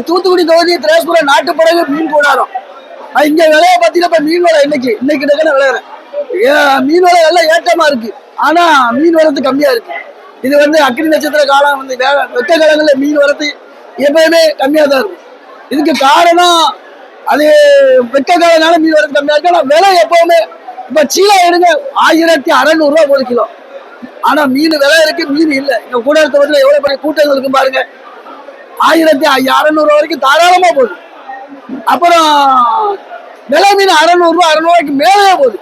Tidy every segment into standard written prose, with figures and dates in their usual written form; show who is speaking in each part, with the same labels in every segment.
Speaker 1: தூத்துக்குடி தொகுதி திரேஸ்புரம் நாட்டுப்படகு மீன் கூடாரம். இங்க விலைய பாத்தீங்கன்னா இப்ப மீன் விலை இன்னைக்கு விளையாடுறேன். மீன் விலை எல்லாம் ஏற்றமா இருக்கு. ஆனா மீன் வரத்து கம்மியா இருக்கு. இது அக்னி நட்சத்திர காலம் வெட்ட காலங்கள்ல மீன் வரத்து எப்பயுமே கம்மியா தான் இருக்கும். இதுக்கு காரணம் அது வெட்ட காலனால மீன் வரத்து கம்மியா இருக்கு. ஆனா விலை எப்பவுமே இப்ப சீலா எடுங்க 1600 ரூபாய் ஒரு கிலோ. ஆனா மீன் விலை இருக்கு, மீன் இல்லை. இங்க கூடாரத்துல எவ்வளவு பெரிய கூட்டங்கள் இருக்கு பாருங்க. 1600 வரைக்கும் தாராளமா போகுது. அப்புறம் விலை மீன் 600 ரூபாய்க்கு மேலே போகுது.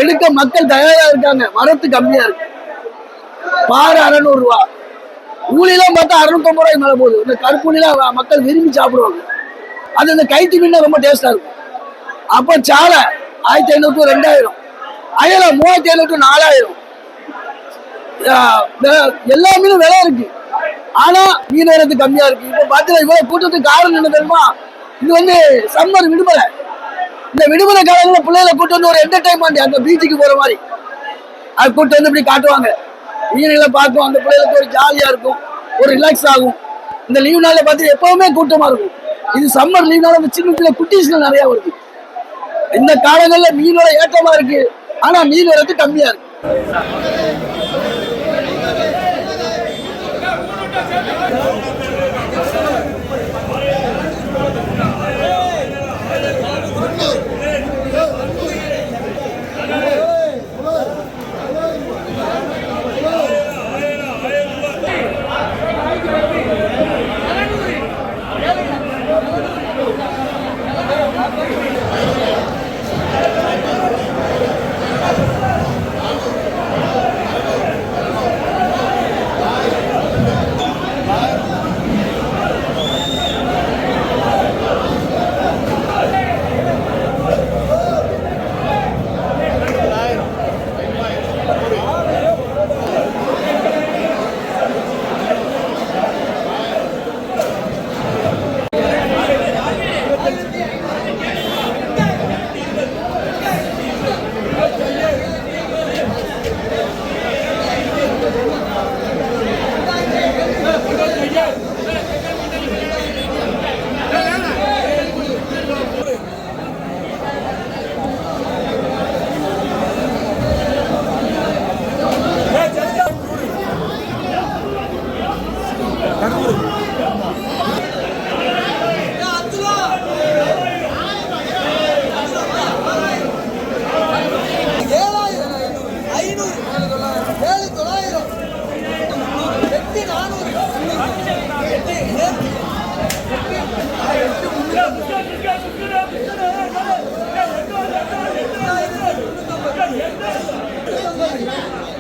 Speaker 1: எடுக்க மக்கள் தயாரா இருக்காங்க. வரத்து கம்மியா இருக்கு. பாரு 600 ரூபாய். ஊழிலாம் பார்த்தா 650 ரூபாய்க்கு மேல போகுது. இந்த கருப்புலாம் மக்கள் விரும்பி சாப்பிடுவாங்க. அது இந்த கைத்து மீன் ரொம்ப டேஸ்டா இருக்கும். அப்ப சாலை 1500 to 2000, அயல 3500 to 4000. எல்லா மீனும் விலை இருக்கு. ஆனா மீன் வரத்து கம்மியா இருக்கு. இப்ப பாத்தீங்கன்னா இவ்வளவு கூட்டத்துக்கு காரணம் என்ன தெரியுமா? இது சம்மர் விடுமுறை. இந்த விடுமுறை காலங்களில் பிள்ளைகளை கூட்டு ஒரு என்டர்டைன்மெண்ட், அந்த பீச்சுக்கு போற மாதிரி அது கூட்டு இப்படி காட்டுவாங்க. மீன்களை பார்க்கும். அந்த பிள்ளைகளுக்கு ஒரு ஜாலியா இருக்கும், ஒரு ரிலாக்ஸ் ஆகும். இந்த லீவ் நாள்ல பார்த்து எப்பவுமே கூட்டமா இருக்கும். இது சம்மர் லீவ் நாள் சின்ன சின்ன குட்டீஸ்கள் நிறைய வருது. இந்த காலங்களில் மீனோட ஏற்றமா இருக்கு. ஆனா மீன் வரத்து கம்மியா இருக்கு.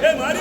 Speaker 2: Hey, Mari,